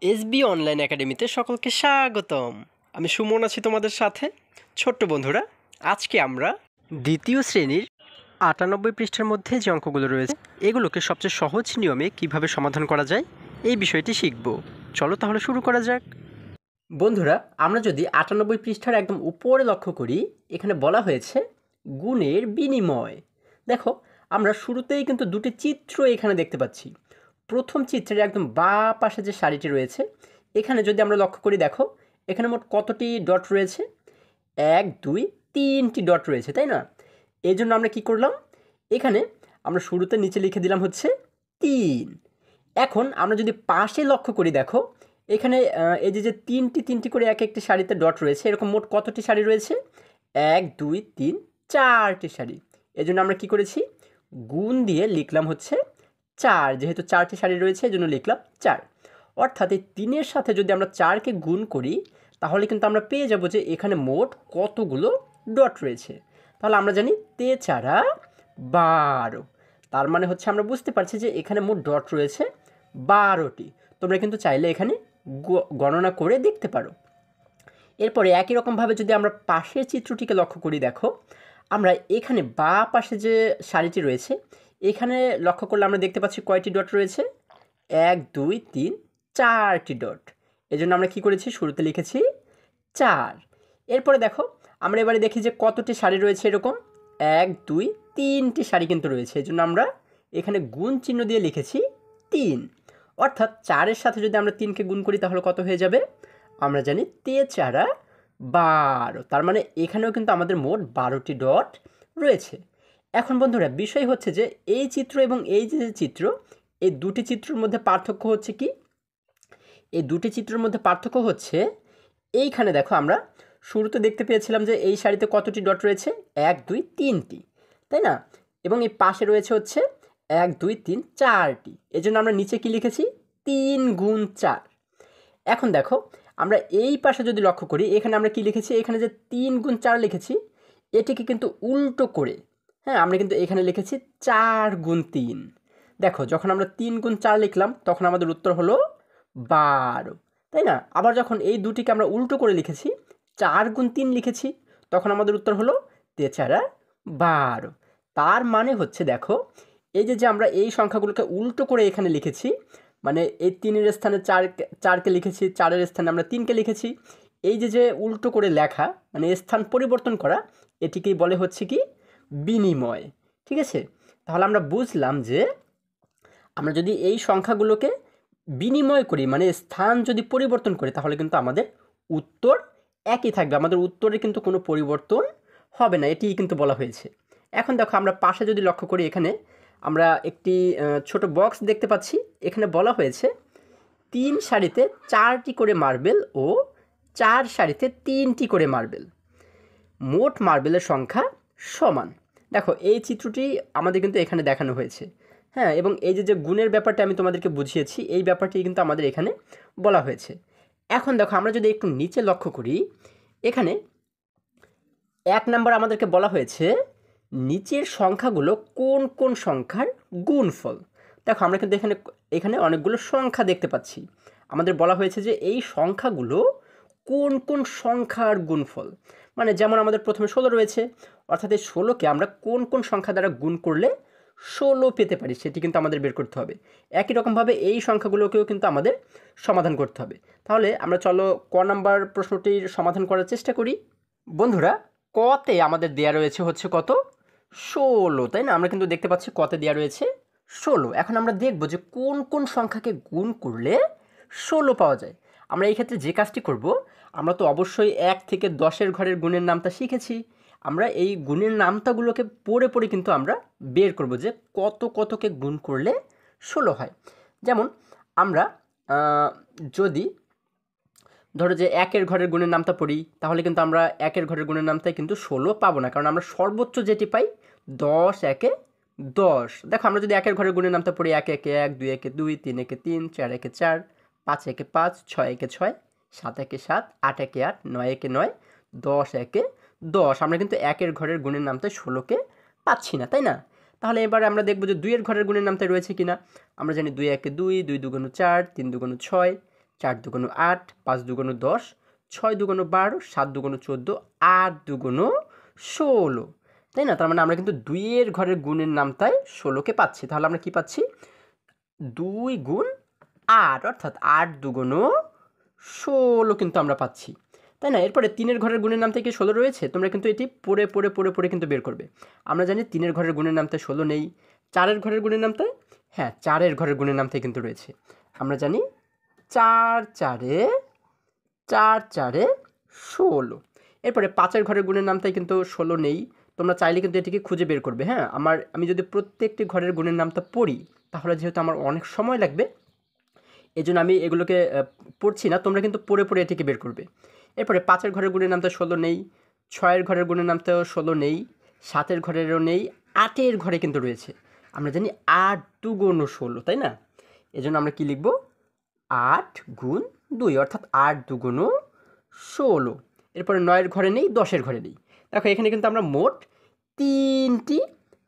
SB online একাডেমিতে সকলকে স্বাগতম। আমি সুমন আছি তোমাদের সাথে। ছোট্ট বন্ধুরা, আজকে আমরা দ্বিতীয় শ্রেণীর ৯৮ পৃষ্ঠার মধ্যে যে অঙ্কগুলো রয়েছে এগুলোকে সবচেয়ে সহজ নিয়মে কিভাবে সমাধান করা যায় এই বিষয়টি শিখব। চলো তাহলে শুরু করা যাক। বন্ধুরা, আমরা যদি ৯৮ পৃষ্ঠার একদম উপরে লক্ষ্য করি, এখানে বলা হয়েছে গুণের বিনিময়। দেখো, আমরা শুরুতেই কিন্তু দুটি চিত্র এখানে দেখতে পাচ্ছি। প্রথম চিত্রের একদম বাঁ পাশে যে সারিটি রয়েছে, এখানে যদি আমরা লক্ষ্য করি, দেখো এখানে মোট কতটি ডট রয়েছে? ১, ২, ৩টি ডট রয়েছে, তাই না? এই জন্য আমরা কি করলাম, এখানে আমরা শুরুতে নিচে লিখে দিলাম হচ্ছে ৩। এখন আমরা যদি পাশে লক্ষ্য করি, দেখো এখানে এই যে তিনটি করে এক একটি সারিতে ডট রয়েছে, এরকম মোট কতটি সারি রয়েছে? ১, ২, ৩, ৪টি সারি। এজন্য আমরা কি করেছি, গুণ দিয়ে লিখলাম হচ্ছে ৪। যেহেতু ৪টি সারি রয়েছে এজন্য লিখলাম ৪। অর্থাৎ এই ৩-এর সাথে যদি আমরা ৪কে গুণ করি, তাহলে কিন্তু আমরা পেয়ে যাব যে এখানে মোট কতগুলো ডট রয়েছে। তাহলে আমরা জানি ৪ 12। তার মানে হচ্ছে আমরা বুঝতে পারছি যে এখানে মোট ডট রয়েছে 12টি। তোমরা কিন্তু চাইলে এখানে গণনা করে দেখতে পারো। এরপরে একই রকমভাবে যদি আমরা পাশের চিত্রটিকে লক্ষ্য করি, দেখো আমরা এখানে বাঁ পাশে যে সারিটি রয়েছে, এখানে লক্ষ্য করলে আমরা দেখতে পাচ্ছি কয়টি ডট রয়েছে? ১, ২, ৩, ৪টি ডট। এজন্য আমরা কি করেছি, শুরুতে লিখেছি ৪। এরপরে দেখো আমরা এবারে দেখি যে কতটি সারি রয়েছে। এরকম ১, ২, ৩টি সারি কিন্তু রয়েছে। এজন্য আমরা এখানে গুণ চিহ্ন দিয়ে লিখেছি ৩। অর্থাৎ ৪-এর সাথে যদি আমরা ৩কে গুণ করি তাহলে কত হয়ে যাবে? আমরা জানি ৪ 12। তার মানে এখানেও কিন্তু আমাদের মোট 12টি ডট রয়েছে। এখন বন্ধুরা, বিষয় হচ্ছে যে এই চিত্র এবং এই যে চিত্র, এই দুটি চিত্রের মধ্যে পার্থক্য হচ্ছে কি? এই দুটি চিত্রের মধ্যে পার্থক্য হচ্ছে এইখানে দেখো আমরা শুরুতে দেখতে পেয়েছিলাম যে এই সারিতে কতটি ডট রয়েছে? ১, ২, ৩টি, তাই না? এবং এই পাশে রয়েছে হচ্ছে ১, ২, ৩, ৪টি। এজন্য আমরা নিচে কি লিখেছি? ৩ গুণ ৪। এখন দেখো আমরা এই পাশে যদি লক্ষ্য করি, এখানে আমরা কি লিখেছি? এখানে যে ৩ গুণ ৪ লিখেছি, এটিকে কিন্তু উল্টো করে, হ্যাঁ, আমরা কিন্তু এখানে লিখেছি ৪ গুণ ৩। দেখো, যখন আমরা ৩ গুণ ৪ লিখলাম তখন আমাদের উত্তর হলো ১২, তাই না? আবার যখন এই দুটিকে আমরা উল্টো করে লিখেছি, ৪ গুণ ৩ লিখেছি, তখন আমাদের উত্তর হলো ৪ 12। তার মানে হচ্ছে, দেখো এই যে আমরা এই সংখ্যাগুলোকে উল্টো করে এখানে লিখেছি, মানে এই ৩-এর স্থানে ৪কে লিখেছি, ৪-এর স্থানে আমরা ৩কে লিখেছি। এই যে উল্টো করে লেখা, মানে স্থান পরিবর্তন করা, এটিকেই বলে হচ্ছে কি? বিনিময়। ঠিক আছে? তাহলে আমরা বুঝলাম যে আমরা যদি এই সংখ্যাগুলোকে বিনিময় করি, মানে স্থান যদি পরিবর্তন করি, তাহলে কিন্তু আমাদের উত্তর একই থাকবে। আমাদের উত্তরে কিন্তু কোনো পরিবর্তন হবে না, এটিই কিন্তু বলা হয়েছে। এখন দেখো আমরা পাশে যদি লক্ষ্য করি, এখানে আমরা একটি ছোট বক্স দেখতে পাচ্ছি। এখানে বলা হয়েছে ৩ সারিতে ৪টি করে মার্বেল ও ৪ সারিতে ৩টি করে মার্বেল, মোট মার্বেলের সংখ্যা সমান। দেখো এই চিত্রটি আমাদের কিন্তু এখানে দেখানো হয়েছে, হ্যাঁ, এবং এই যে গুণের ব্যাপারটা আমি তোমাদেরকে বুঝিয়েছি, এই ব্যাপারটি কিন্তু আমাদের এখানে বলা হয়েছে। এখন দেখো আমরা যদি একটু নিচে লক্ষ্য করি, এখানে ১ নাম্বার আমাদেরকে বলা হয়েছে নিচের সংখ্যাগুলো কোন কোন সংখ্যার গুণফল। দেখো আমরা কিন্তু এখানে অনেকগুলো সংখ্যা দেখতে পাচ্ছি। আমাদের বলা হয়েছে যে এই সংখ্যাগুলো কোন কোন সংখ্যার গুণফল। মানে যেমন আমাদের প্রথমে ১৬ রয়েছে, অর্থাৎ এই ১৬কে আমরা কোন কোন সংখ্যা দ্বারা গুণ করলে ১৬ পেতে পারি, সেটি কিন্তু আমাদের বের করতে হবে। একই রকমভাবে এই সংখ্যাগুলোকেও কিন্তু আমাদের সমাধান করতে হবে। তাহলে আমরা চলো ক নাম্বার প্রশ্নটির সমাধান করার চেষ্টা করি। বন্ধুরা, কতে আমাদের দেয়া রয়েছে হচ্ছে কত? ১৬, তাই না? আমরা কিন্তু দেখতে পাচ্ছি কতে দেয়া রয়েছে ১৬। এখন আমরা দেখব যে কোন কোন সংখ্যাকে গুণ করলে ১৬ পাওয়া যায়। আমরা এই ক্ষেত্রে যে কাজটি করব, আমরা তো অবশ্যই ১ থেকে ১০-এর ঘরের গুণের নামতা শিখেছি। আমরা এই গুণের নামতাগুলোকে পড়ে পড়ে কিন্তু আমরা বের করব যে কতকে গুণ করলে ১৬ হয়। যেমন আমরা যদি ধরো যে ১-এর ঘরের গুণের নামতা পড়ি, তাহলে কিন্তু আমরা ১-এর ঘরের গুণের নামতায় কিন্তু ১৬ পাবো না, কারণ আমরা সর্বোচ্চ যেটি পাই ১০ ১-এ ১০। দেখো আমরা যদি ১-এর ঘরের গুণের নামতা পড়ি, ১ ১-এ ১, ২ ১-এ ২, ৩ ১-এ ৩, ৪ ১-এ ৪, ৫ ১-এ ৫, ৬ ১-এ ৬, ৭ ১-এ ৭, ৮ ১-এ ৮, ৯ ১-এ ৯, ১০ ১-এ ১০। আমরা কিন্তু ১-এর ঘরের গুণের নামতায় ১৬কে পাচ্ছি না, তাই না? তাহলে এবারে আমরা দেখব যে ২-এর ঘরের গুণের নামতায় রয়েছে কিনা। আমরা জানি ২ ১-এ ২, ২ ২ ৪, ৩ ২ ৬, 4 দুগুণ 8, 5 দুগুণ 10, 6 দুগুণ 12, 7 দুগুণ 14, 8 দুগুণ 16, তাই না? তার মানে আমরা কিন্তু 2 এর ঘরের গুণের নামতায় 16কে পাচ্ছি। তাহলে আমরা কি পাচ্ছি? 2 গুণ 8, অর্থাৎ 8 দুগুণ 16 কিন্তু আমরা পাচ্ছি, তাই না? এরপরে 3 এর ঘরের গুণের নামতায় কি 16 রয়েছে? তোমরা কিন্তু এটি পড়ে কিন্তু বের করবে। আমরা জানি 3 এর ঘরের গুণের নামতায় 16 নেই। 4 এর ঘরের গুণের নামতায়, হ্যাঁ 4 এর ঘরের গুণের নামতায় কিন্তু রয়েছে। আমরা জানি 4 4 16। এরপরে 5 এর ঘরের গুণের নামতায় কিন্তু 16 নেই। তোমরা চাইলে কিন্তু এটিকে খুঁজে বের করবে। হ্যাঁ, আমি যদি প্রত্যেকটি ঘরের গুণের নামতা পড়ি, তাহলে যেহেতু আমার অনেক সময় লাগবে, এই জন্য আমি এগুলোকে পড়ছি না। তোমরা কিন্তু পড়ে এটিকে বের করবে। এরপরে 5 এর ঘরের গুণের নামতা 16 নেই, 6 এর ঘরের গুণের নামতাও 16 নেই, 7 এর ঘরেরও নেই, 8 এর ঘরে কিন্তু রয়েছে। আমরা জানি 8 দুগুণ 16, তাই না? এজন্য আমরা কি লিখব? 8 গুণ 2, অর্থাৎ 8 দুগুণ 16। এরপরে 9 এর ঘরে নেই, 10 এর ঘরে নেই। দেখো এখানে কিন্তু আমরা মোট 3টি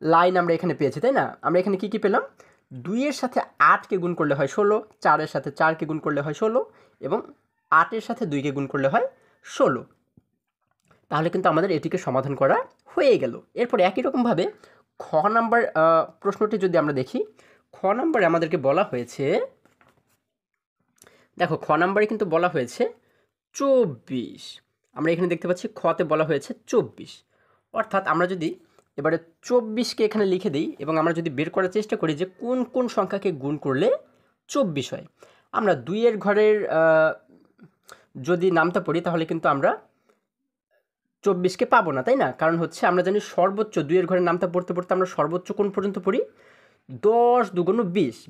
লাইন আমরা এখানে পেয়েছি, তাই না? আমরা এখানে কি পেলাম? 2 এর সাথে 8কে গুণ করলে হয় 16, 4 এর সাথে 4কে গুণ করলে হয় 16, এবং 8 এর সাথে 2কে গুণ করলে হয় 16। তাহলে কিন্তু আমাদের এটিকে সমাধান করা হয়ে গেল। এরপর একই রকমভাবে খ নাম্বার প্রশ্নটি যদি আমরা দেখি, খ নাম্বারে আমাদেরকে বলা হয়েছে, দেখো খ নাম্বারে কিন্তু বলা হয়েছে 24। আমরা এখানে দেখতে পাচ্ছি খতে বলা হয়েছে 24, অর্থাৎ আমরা যদি এবারে 24কে এখানে লিখে দিই এবং আমরা যদি বের করার চেষ্টা করি যে কোন কোন সংখ্যাকে গুণ করলে 24 হয়, আমরা 2 এর ঘরের যদি নামটা পড়ি তাহলে কিন্তু আমরা 24কে পাবো না, তাই না? কারণ হচ্ছে আমরা জানি সর্বোচ্চ 2 এর ঘরের নামটা পড়তে আমরা সর্বোচ্চ কোন পর্যন্ত পড়ি? 10 দুগুণ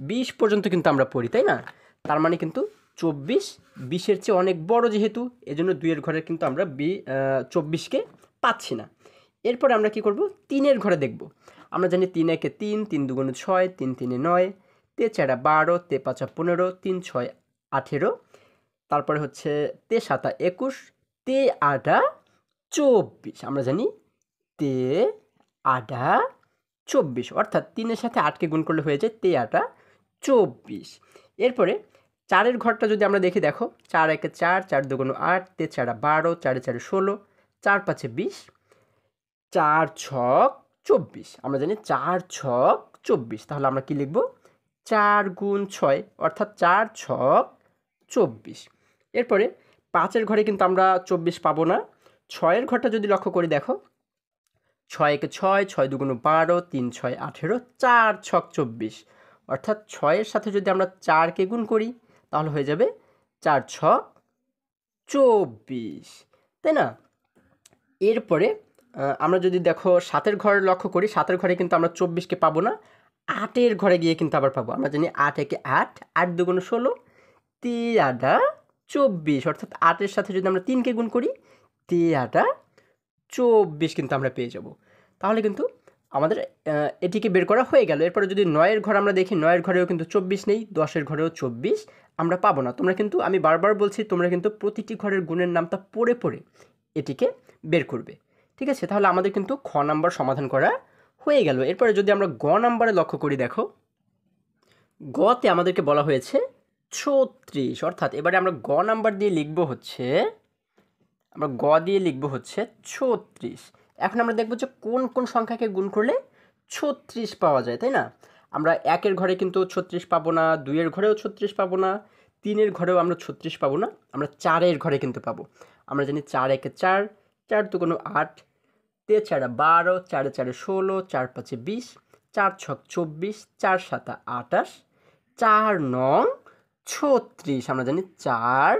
20 পর্যন্ত কিন্তু আমরা পড়ি, তাই না? তার মানে কিন্তু 24 20-এর চেয়ে অনেক বড়, যেহেতু এজন্য 2 এর ঘরে কিন্তু আমরা 24কে পাচ্ছি না। এরপরে আমরা কি করব? 3 এর ঘরে দেখব। আমরা জানি 3 একে 3, 3 দুগুণ 6, 3 3 9, 3 4 12, 3 5 15, 3 6 18, তারপরে হচ্ছে 3 7 21, 3 8 24। আমরা জানি 3 8 24, অর্থাৎ 3 এর সাথে 8কে গুণ করলে হয়ে যায় 3 8 24। এরপরে 4 এর ঘরটা যদি আমরা দেখি, দেখো 4 একে 4, 4 দুগুণ 8, 3 4 12, 4 4 16, 4 5 20, 4 6 24। আমরা জানি 4 6 24। তাহলে আমরা কি লিখব? 4 গুণ 6, অর্থাৎ 4 6 24। এরপরে 5 এর ঘরে কিন্তু আমরা 24 পাবো না। 6 এর ঘরটা যদি লক্ষ্য করি, দেখো 6 একে 6, 6 দুগুণ 12, 3 6 18, 4 6 24, অর্থাৎ 6 এর সাথে যদি আমরা 4কে গুণ করি তাহলে হয়ে যাবে 4 6 24, তাই না? এরপরে আমরা যদি দেখো 7 এর ঘর লক্ষ্য করি, 7 এর ঘরে কিন্তু আমরা 24কে পাবো না, 8 এর ঘরে গিয়ে কিন্তু আবার পাবো। আমরা জানি 8 একে 8, 8 দুগুণ 16, 3 8 24, অর্থাৎ 8 এর সাথে যদি আমরা 3কে গুণ করি 3 8 24 কিন্তু আমরা পেয়ে যাব। তাহলে কিন্তু আমাদের এটিকে বের করা হয়ে গেল। এরপরে যদি 9 এর ঘর আমরা দেখি, 9 এর ঘরেও কিন্তু 24 নেই, 10 এর ঘরেও 24 আমরা পাবো না। তোমরা কিন্তু, আমি বারবার বলছি, তোমরা কিন্তু প্রতিটি ঘরের গুণের নামটা পড়ে এটিকে বের করবে, ঠিক আছে? তাহলে আমাদের কিন্তু খ নাম্বার সমাধান করা হয়ে গেল। এরপরে যদি আমরা গ নাম্বারে লক্ষ্য করি, দেখো গতে আমাদেরকে বলা হয়েছে 36, অর্থাৎ এবারে আমরা গ নাম্বার দিয়ে লিখব হচ্ছে, আমরা গ দিয়ে লিখব হচ্ছে 36। এখন আমরা দেখব যে কোন কোন সংখ্যাকে গুণ করলে 36 পাওয়া যায়, তাই না? আমরা 1 এর ঘরে কিন্তু 36 পাবো না, 2 এর ঘরেও 36 পাবো না, 3 এর ঘরেও আমরা 36 পাবো না, আমরা 4 এর ঘরে কিন্তু পাবো। আমরা জানি 4 একে 4, 4 দুগুণ 8, 3 4 12, 4 4 16, 4 5 20, 4 6 24, 4 7 28, 4 9 36। আমরা জানি 4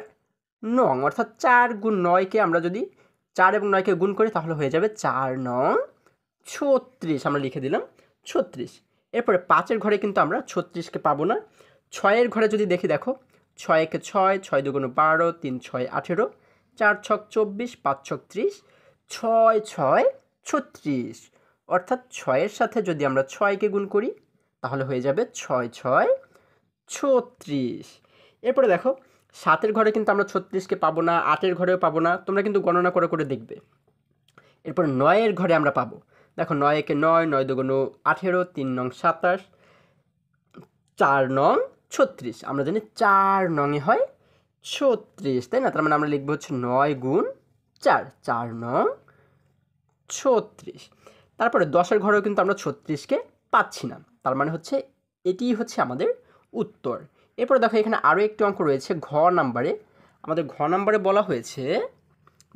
9, অর্থাৎ 4 গুণ 9কে আমরা যদি 4 এবং 9কে গুণ করি তাহলে হয়ে যাবে 4 9 36। আমরা লিখে দিলাম 36। এরপরে 5 এর ঘরে কিন্তু আমরা 36কে পাবো না। 6 এর ঘরে যদি দেখি, দেখো 6 একে 6, 6 দুগুণ 12, 3 6 18, 4 6 24, 5 6 30, 6 6 36, অর্থাৎ 6 এর সাথে যদি আমরা 6কে গুণ করি তাহলে হয়ে যাবে 6 6 36। এরপরে দেখো 7 এর ঘরে কিন্তু আমরা 36কে পাবো না, 8 এর ঘরেও পাবো না। তোমরা কিন্তু গণনা করে দেখবে। এরপর 9 এর ঘরে আমরা পাবো। দেখো 9 একে 9, 9 দুগুণ 18, 3 9 27, 4 9 36। আমরা জানি 4 9-এ হয় 36, তাই না? তার মানে আমরা লিখবো হচ্ছে 9 গুণ 4, 4 নং 36। তারপরে 10-এর ঘরেও কিন্তু আমরা 36কে পাচ্ছি না, তার মানে হচ্ছে এটিই হচ্ছে আমাদের উত্তর। এরপরে দেখো এখানে আরও একটি অঙ্ক রয়েছে ঘ নাম্বারে। আমাদের ঘ নাম্বারে বলা হয়েছে,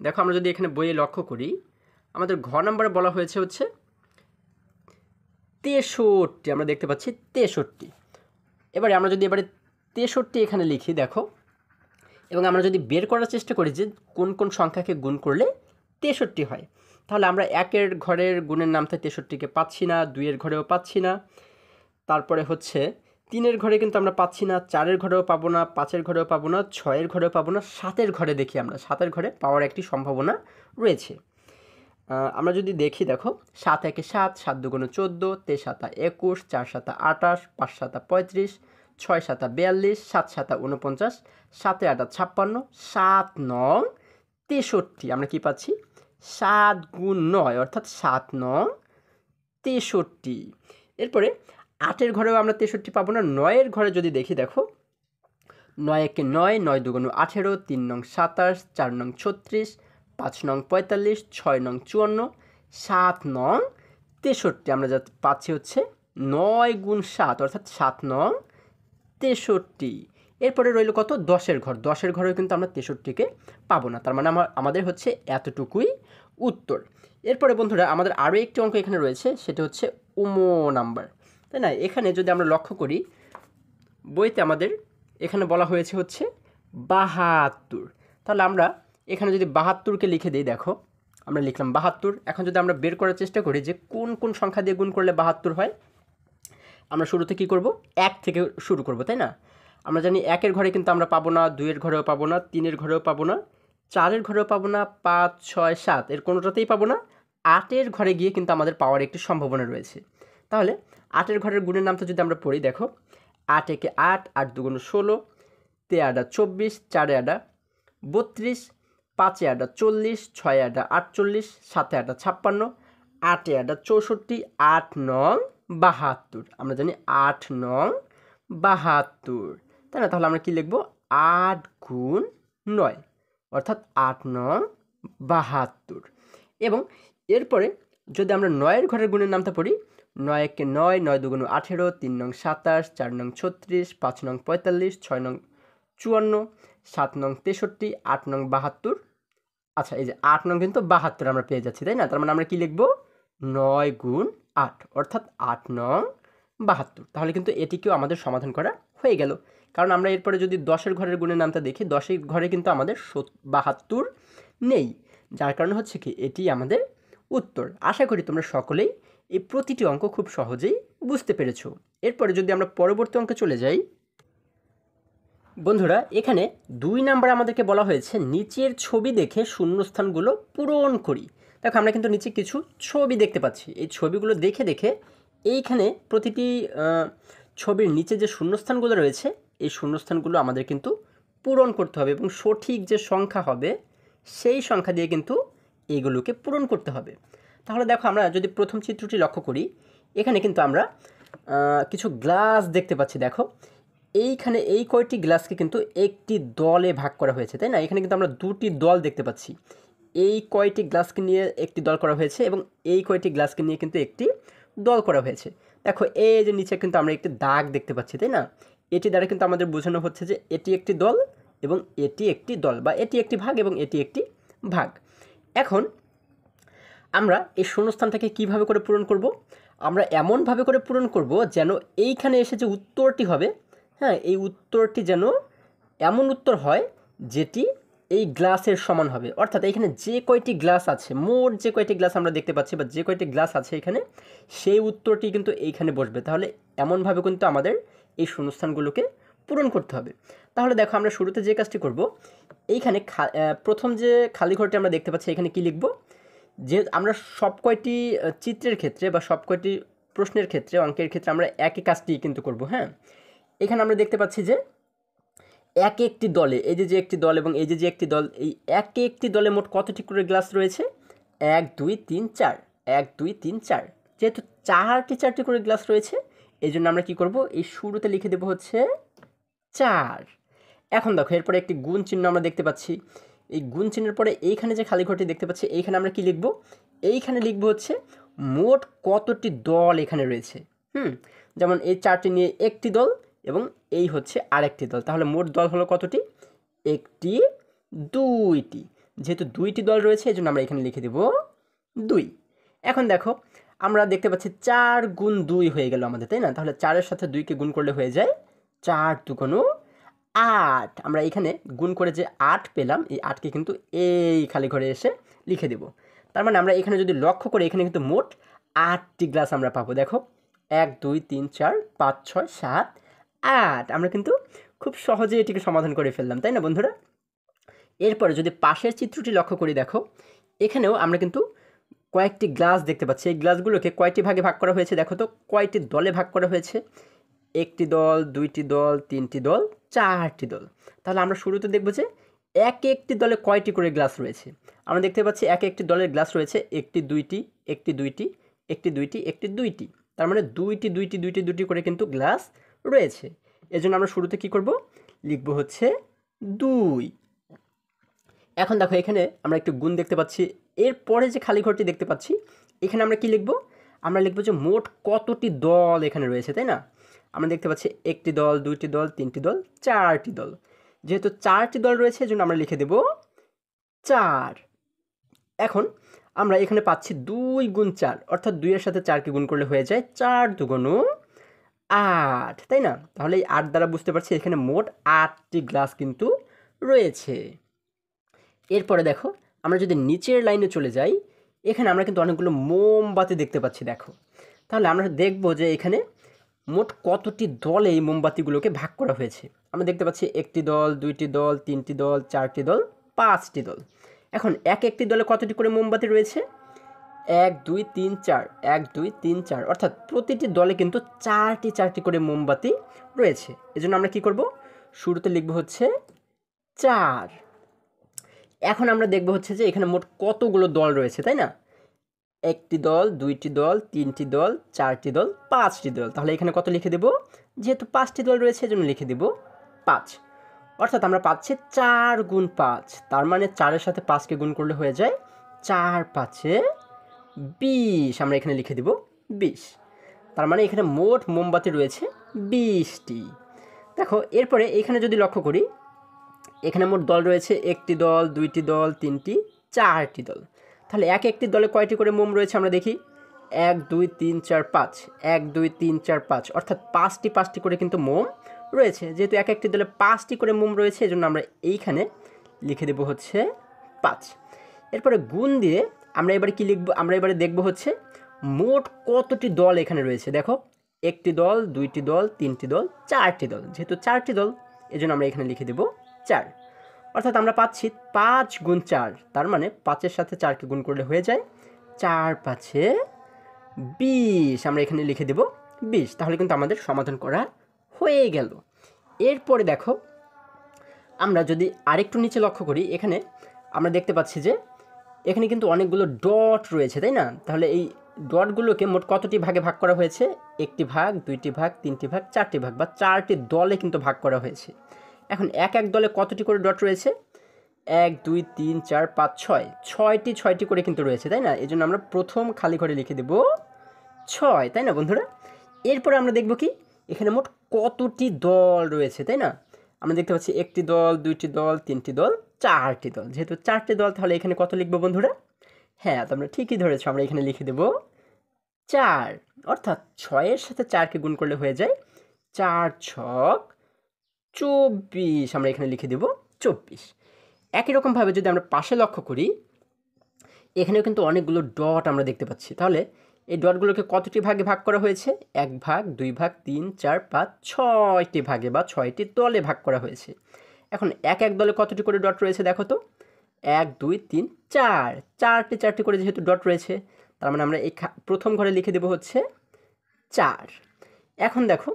দেখো আমরা যদি এখানে বইয়ে লক্ষ্য করি, আমাদের ঘ নাম্বারে বলা হয়েছে হচ্ছে 63, আমরা দেখতে পাচ্ছি 63। এবারে আমরা যদি 63 এখানে লিখি দেখো, এবং আমরা যদি বের করার চেষ্টা করি যে কোন কোন সংখ্যাকে গুণ করলে 63 হয়, তাহলে আমরা 1-এর ঘরের গুণের নামতে 63কে পাচ্ছি না, 2-এর ঘরেও পাচ্ছি না, তারপরে হচ্ছে 3-এর ঘরে কিন্তু আমরা পাচ্ছি না, 4-এর ঘরেও পাবো না, 5-এর ঘরেও পাবো না, 6-এর ঘরেও পাবো না, 7-এর ঘরে দেখি আমরা 7-এর ঘরে পাওয়ার একটি সম্ভাবনা রয়েছে। আমরা যদি দেখি দেখো 7 একে 7, 7 দুগুণে 14, 3 7 21, 4 7 28, 5 7 35, 6 7 42, 7 7 49, 7 8 56, 7 নং 63। আমরা কি পাচ্ছি? 7 গুণ 9 অর্থাৎ 7 নং 63। এরপরে 8-এর ঘরেও আমরা 63 পাবো না, 9-এর ঘরে যদি দেখি দেখো 9 একে 9, 9 দুগুণে 18, 3 নং 27, 4 নং 36, 5 নং 45, 6 নং 54, 7 নং 63। আমরা যা পাচ্ছি হচ্ছে 9 গুণ 7 অর্থাৎ 7 নং 63। এরপরে রইল কত? 10-এর ঘর। 10-এর ঘরেও কিন্তু আমরা 63কে পাবো না, তার মানে আমাদের হচ্ছে এতটুকুই উত্তর। এরপরে বন্ধুরা আমাদের আরও একটি অঙ্ক এখানে রয়েছে, সেটা হচ্ছে উমো নাম্বার, তাই না? এখানে যদি আমরা লক্ষ্য করি, বইতে আমাদের এখানে বলা হয়েছে হচ্ছে 72। তাহলে আমরা এখানে যদি 72কে লিখে দিই, দেখো আমরা লিখলাম 72। এখন যদি আমরা বের করার চেষ্টা করি যে কোন কোন সংখ্যা দিয়ে গুণ করলে 72 হয়, আমরা শুরুতে কী করব? 1 থেকে শুরু করব, তাই না? আমরা জানি 1-এর ঘরে কিন্তু আমরা পাবো না, 2-এর ঘরেও পাবো না, 3-এর ঘরেও পাবো না, 4-এর ঘরেও পাবো না, 5 6 7 এর কোনোটাতেই পাবো না। 8-এর ঘরে গিয়ে কিন্তু আমাদের পাওয়ার একটি সম্ভাবনা রয়েছে। তাহলে 8-এর ঘরের গুণের নামটা যদি আমরা পড়ি, দেখো 8 একে 8, 8 দুগুণে 16, 3 আডা 24, 4 আডা 32, 5 আডা 40, 6 আডা 48, 7 আডা 56, 8 আডা 64, 8 নং 72। আমরা জানি 8 নং 72, তাই না? তাহলে আমরা কি লিখব? 8 গুণ 9 অর্থাৎ 8 নং 72। এবং এরপরে যদি আমরা 9-এর ঘরের গুণের নামটা পড়ি, 9 একে 9, 9 দুগুণে 18, 3 নং 27, 4 নং 36, 5 নং 45, 6 নং 54, 7 নং 63, 8 নং 72। আচ্ছা, এই যে 8 নং কিন্তু 72 আমরা পেয়ে যাচ্ছি, তাই না? তার মানে আমরা কি লিখব? 9 গুণ 8 অর্থাৎ 8 নং 72। তাহলে কিন্তু এটিকেও আমাদের সমাধান করা হয়ে গেল, কারণ আমরা এরপরে যদি 10-এর ঘরের গুণের নামটা দেখি, 10-এর ঘরে কিন্তু আমাদের 72 নেই, যার কারণে হচ্ছে কি এটি আমাদের উত্তর। আশা করি তোমরা সকলেই এই প্রতিটি অঙ্ক খুব সহজেই বুঝতে পেরেছো। এরপরে যদি আমরা পরবর্তী অঙ্কে চলে যাই, বন্ধুরা এখানে 2 নাম্বার আমাদেরকে বলা হয়েছে নিচের ছবি দেখে শূন্যস্থানগুলো পূরণ করি। দেখো আমরা কিন্তু নিচে কিছু ছবি দেখতে পাচ্ছি, এই ছবিগুলো দেখে দেখে এইখানে প্রতিটি ছবির নিচে যে শূন্যস্থানগুলো রয়েছে, এই শূন্যস্থানগুলো আমাদের কিন্তু পূরণ করতে হবে, এবং সঠিক যে সংখ্যা হবে সেই সংখ্যা দিয়ে কিন্তু এইগুলোকে পূরণ করতে হবে। তাহলে দেখো আমরা যদি প্রথম চিত্রটি লক্ষ্য করি, এখানে কিন্তু আমরা কিছু গ্লাস দেখতে পাচ্ছি। দেখো এইখানে এই কয়টি গ্লাসকে কিন্তু একটি দলে ভাগ করা হয়েছে, তাই না? এখানে কিন্তু আমরা দুটি দল দেখতে পাচ্ছি। এই কয়টি গ্লাসকে নিয়ে একটি দল করা হয়েছে, এবং এই কয়টি গ্লাসকে নিয়ে কিন্তু একটি দল করা হয়েছে। দেখো এই যে নিচে কিন্তু আমরা একটি দাগ দেখতে পাচ্ছি, তাই না? এটি দ্বারা কিন্তু আমাদের বোঝানো হচ্ছে যে এটি একটি দল এবং এটি একটি দল, বা এটি একটি ভাগ এবং এটি একটি ভাগ। এখন আমরা এই শূন্যস্থানটাকে কিভাবে করে পূরণ করব? আমরা এমনভাবে করে পূরণ করব যেন এইখানে এসে যে উত্তরটি হবে, হ্যাঁ, এই উত্তরটি যেন এমন উত্তর হয় যেটি এই গ্লাসের সমান হবে। অর্থাৎ এখানে যে কয়টি গ্লাস আছে, মোট যে কয়টি গ্লাস আমরা দেখতে পাচ্ছি বা যে কয়টি গ্লাস আছে এখানে, সেই উত্তরটি কিন্তু এইখানে বসবে। তাহলে এমনভাবে কিন্তু আমাদের এই শূন্যস্থানগুলোকে পূরণ করতে হবে। তাহলে দেখো আমরা শুরুতে যে কাজটি করব, এইখানে প্রথম যে খালি ঘরটি আমরা দেখতে পাচ্ছি, এখানে কি লিখব? যে আমরা সব কয়টি চিত্রের ক্ষেত্রে বা সব কয়টি প্রশ্নের ক্ষেত্রে, অঙ্কের ক্ষেত্রে আমরা একই কাজটি কিন্তু করব। হ্যাঁ, এখানে আমরা দেখতে পাচ্ছি যে এক একটি দলে, এই যে একটি দল এবং এই যে একটি দল, এই একটি দলে মোট কতটি করে গ্লাস রয়েছে? 1 2 3 4, 1 2 3 4। যেহেতু চারটি করে গ্লাস রয়েছে, এই জন্য আমরা কি করব? এই শুরুতে লিখে দেব হচ্ছে 4। এখন দেখো এরপরে একটি গুণ চিহ্ন আমরা দেখতে পাচ্ছি। এই গুণ চিহ্নের পরে এইখানে যে খালি ঘরটি দেখতে পাচ্ছি এইখানে আমরা কি লিখব? এইখানে লিখব হচ্ছে মোট কতটি দল এখানে রয়েছে। যেমন এই 4টি নিয়ে একটি দল এবং এই হচ্ছে আরেকটি দল, তাহলে মোট দল হলো কতটি? একটি, দুইটি। যেহেতু 2টি দল রয়েছে এই জন্য আমরা এখানে লিখে দেব 2। এখন দেখো আমরা দেখতে পাচ্ছি 4 গুণ 2 হয়ে গেল আমাদের, তাই না? তাহলে 4-এর সাথে 2কে গুণ করলে হয়ে যায় 4 দুগুণ 8। আমরা এখানে গুণ করে যে 8 পেলাম এই 8কে কিন্তু এই খালি ঘরে এসে লিখে দেব। তার মানে আমরা এখানে যদি লক্ষ্য করি এখানে কিন্তু মোট 8টি গ্লাস আমরা পাবো। দেখো 1 2 3 4 5 6 7 8। আমরা কিন্তু খুব সহজে এটিকে সমাধান করে ফেললাম, তাই না বন্ধুরা? এরপরে যদি পাশের চিত্রটি লক্ষ্য করি, দেখো এখানেও আমরা কিন্তু কয়েকটি গ্লাস দেখতে পাচ্ছি। এই গ্লাসগুলোকে কয়টি ভাগে ভাগ করা হয়েছে দেখো তো, কয়টি দলে ভাগ করা হয়েছে? একটি দল, 2টি দল, 3টি দল, 4টি দল। তাহলে আমরা শুরুতে দেখব যে একটি দলে কয়টি করে গ্লাস রয়েছে। আমরা দেখতে পাচ্ছি একটি দলের গ্লাস রয়েছে একটি, 2টি, একটি, 2টি, একটি, 2টি, একটি, 2টি। তার মানে 2টি 2টি 2টি 2টি করে কিন্তু গ্লাস রয়েছে। এজন্য আমরা শুরুতে কি করব? লিখব হচ্ছে 2। এখন দেখো এখানে আমরা একটু গুণ দেখতে পাচ্ছি। এরপরে যে খালি ঘরটি দেখতে পাচ্ছি এখানে আমরা কি লিখব? আমরা লিখব যে মোট কতটি দল এখানে রয়েছে, তাই না? আমরা দেখতে পাচ্ছি একটি দল, 2টি দল, 3টি দল, 4টি দল। যেহেতু 4টি দল রয়েছে এজন্য আমরা লিখে দেব 4। এখন আমরা এখানে পাচ্ছি 2 গুণ 4, অর্থাৎ 2-এর সাথে 4কে গুণ করলে হয়ে যায় 4 দুগুণ 8, তাই না? তাহলে এই 8 দ্বারা বুঝতে পারছি এখানে মোট 8টি গ্লাস কিন্তু রয়েছে। এরপরে দেখো আমরা যদি নিচের লাইনে চলে যাই এখানে আমরা কিন্তু অনেকগুলো মোমবাতি দেখতে পাচ্ছি। দেখো তাহলে আমরা দেখব যে এখানে মোট কতটি দলে এই মোমবাতিগুলোকে ভাগ করা হয়েছে। আমরা দেখতে পাচ্ছি একটি দল, 2টি দল, 3টি দল, 4টি দল, 5টি দল। এখন একটি দলে কতটি করে মোমবাতি রয়েছে? 1 2 3 4, 1 2 3 4, অর্থাৎ প্রতিটি দলে কিন্তু 4টি 4টি করে মোমবাতি রয়েছে। এজন্য আমরা কি করব? শুরুতে লিখব হচ্ছে 4। এখন আমরা দেখব হচ্ছে যে এখানে মোট কতগুলো দল রয়েছে, তাই না? একটি দল, 2টি দল, 3টি দল, 4টি দল, 5টি দল। তাহলে এখানে কত লিখে দেব? যেহেতু 5টি দল রয়েছে এজন্য লিখে দেব 5। অর্থাৎ আমরা পাচ্ছি 4 গুণ 5। তার মানে 4-এর সাথে 5কে গুণ করলে হয়ে যায় 4 5 20। আমরা এখানে লিখে দেব 20। তার মানে এখানে মোট মোমবাতি রয়েছে 20টি। দেখো এরপরে এখানে যদি লক্ষ্য করি এখানে মোট দল রয়েছে একটি দল, 2টি দল, 3টি, 4টি দল। তাহলে একটি দলে কয়টি করে মোম রয়েছে আমরা দেখি। 1 2 3 4 5, 1 2 3 4 5, অর্থাৎ 5টি করে কিন্তু মোম রয়েছে। যেহেতু একটি দলে 5টি করে মোম রয়েছে এজন্য আমরা এইখানে লিখে দেব হচ্ছে 5। এরপরে গুণ দিয়ে আমরা এবারে কি লিখব? আমরা এবারে দেখব হচ্ছে মোট কতটি দল এখানে রয়েছে। দেখো একটি দল, 2টি দল, 3টি দল, 4টি দল। যেহেতু 4টি দল এজন্য আমরা এখানে লিখে দেব 4। অর্থাৎ আমরা পাচ্ছি 5 গুণ 4। তার মানে 5-এর সাথে 4কে গুণ করলে হয়ে যায় 4 5 20। আমরা এখানে লিখে দেব 20। তাহলে কিন্তু আমাদের সমাধান করা হয়ে গেল। এরপরে দেখো আমরা যদি আরেকটু নিচে লক্ষ্য করি এখানে আমরা দেখতে পাচ্ছি যে এখানে কিন্তু অনেকগুলো ডট রয়েছে, তাই না? তাহলে এই ডটগুলোকে মোট কতটি ভাগে ভাগ করা হয়েছে? একটি ভাগ, 2টি ভাগ, 3টি ভাগ, 4টি ভাগ, বা 4টি দলে কিন্তু ভাগ করা হয়েছে। এখন এক দলে কতটি করে ডট রয়েছে? 1 2 3 4 5 6, 6টি করে কিন্তু রয়েছে, তাই না? এই জন্য আমরা প্রথম খালি ঘরে লিখে দেব 6, তাই না বন্ধুরা? এরপরে আমরা দেখব কি এখানে মোট কতটি দল রয়েছে, তাই না? আমরা দেখতে পাচ্ছি একটি দল, 2টি দল, 3টি দল, 4টি দল। যেহেতু 4টি দল তাহলে এখানে কত লিখবো বন্ধুরা? হ্যাঁ, তোমরা ঠিকই ধরেছো, আমরা এখানে লিখে দেব 4। অর্থাৎ 6-এর সাথে 4কে গুণ করলে হয়ে যায় 4 ছক 24। আমরা এখানে লিখে দেব 24। একই রকমভাবে যদি আমরা পাশে লক্ষ্য করি এখানেও কিন্তু অনেকগুলো ডট আমরা দেখতে পাচ্ছি। তাহলে এই ডটগুলোকে কতটি ভাগে ভাগ করা হয়েছে? 1 ভাগ, 2 ভাগ, 3 4 5 6টি ভাগে বা 6টি দলে ভাগ করা হয়েছে। এখন এক দলে কতটি করে ডট রয়েছে দেখো তো। 1 2 3 4, 4টি করে যেহেতু ডট রয়েছে তার মানে আমরা এই প্রথম ঘরে লিখে দেব হচ্ছে 4। এখন দেখো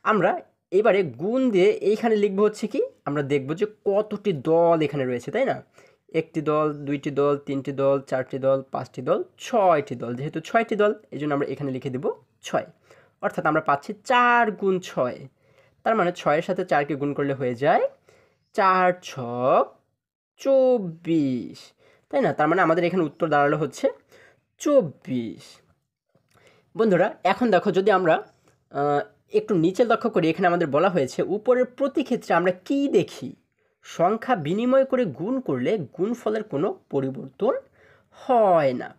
আমরা এবারে গুণ দিয়ে এইখানে লিখবো হচ্ছে কি, আমরা দেখব যে কতটি দল এখানে রয়েছে, তাই না? একটি দল, 2টি দল, 3টি দল, 4টি দল, 5টি দল, 6টি দল। যেহেতু 6টি দল এই জন্য আমরা এখানে লিখে দেব 6। অর্থাৎ আমরা পাচ্ছি 4 গুণ 6। তার মানে 6-এর সাথে 4কে গুণ করলে হয়ে যায় 4 ছক 24, তাই না? তার মানে আমাদের এখানে উত্তর দাঁড়ালো হচ্ছে 24। বন্ধুরা এখন দেখো, যদি আমরা একটু নিচে লক্ষ্য করি, এখানে আমাদের বলা হয়েছে উপরের প্রতি ক্ষেত্রে আমরা কি দেখি? সংখ্যা বিনিময় করে গুণ করলে গুণফলের কোনো পরিবর্তন হয় না।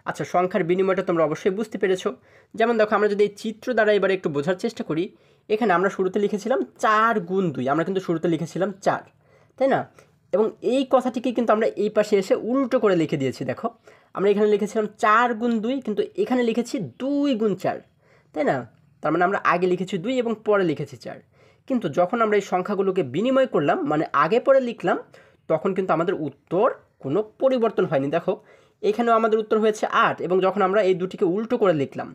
আচ্ছা, সংখ্যার বিনিময়টা তোমরা অবশ্যই বুঝতে পেরেছো। যেমন দেখো, আমরা যদি এই চিত্র দ্বারা এবারে একটু বোঝার চেষ্টা করি, এখানে আমরা শুরুতে লিখেছিলাম 4 গুণ 2, আমরা কিন্তু শুরুতে লিখেছিলাম 4, তাই না? এবং এই কথাটিকে কিন্তু আমরা এই পাশে এসে উল্টো করে লিখে দিয়েছি। দেখো, আমরা এখানে লিখেছিলাম 4 গুণ 2, কিন্তু এখানে লিখেছি 2 গুণ 4, তাই না? তার মানে আমরা আগে লিখেছি 2 এবং পরে লিখেছি 4। কিন্তু যখন আমরা এই সংখ্যাগুলোকে বিনিময় করলাম, মানে আগে পরে লিখলাম, তখন কিন্তু আমাদের উত্তর কোনো পরিবর্তন হয়নি। দেখো, এখানেও আমাদের উত্তর হয়েছে 8, এবং যখন আমরা এই দুটিকে উল্টো করে লিখলাম,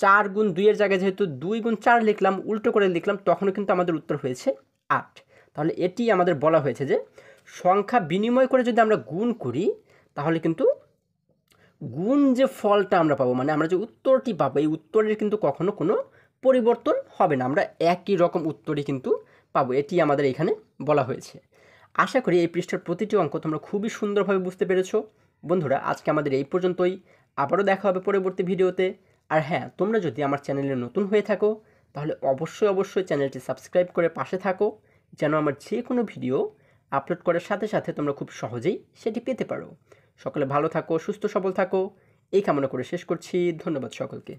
4 গুণ 2 এর জায়গায় যেহেতু 2 গুণ 4 লিখলাম, উল্টো করে লিখলাম, তখনও কিন্তু আমাদের উত্তর হয়েছে 8। তাহলে এটি আমাদের বলা হয়েছে যে সংখ্যা বিনিময় করে যদি আমরা গুণ করি, তাহলে কিন্তু গুণ যে ফলটা আমরা পাবো, মানে আমরা যে উত্তরটি পাবো, এই উত্তরের কিন্তু কখনো কোনো পরিবর্তন হবে না, আমরা একই রকম উত্তরই কিন্তু পাবো। এটি আমাদের এখানে বলা হয়েছে। আশা করি এই পৃষ্ঠার প্রতিটি অঙ্ক তোমরা খুবই সুন্দরভাবে বুঝতে পেরেছো। বন্ধুরা, আজকে আমাদের এই পর্যন্তই। আবারও দেখা হবে পরবর্তী ভিডিওতে। আর হ্যাঁ, তোমরা যদি আমার চ্যানেলে নতুন হয়ে থাকো, তাহলে অবশ্যই চ্যানেলটি সাবস্ক্রাইব করে পাশে থাকো, যেন আমার যে কোনো ভিডিও আপলোড করার সাথে সাথে তোমরা খুব সহজেই সেটি পেতে পারো। সকলে ভালো থাকো, সুস্থ সবল থাকো, এই কামনা করে শেষ করছি। ধন্যবাদ সকলকে।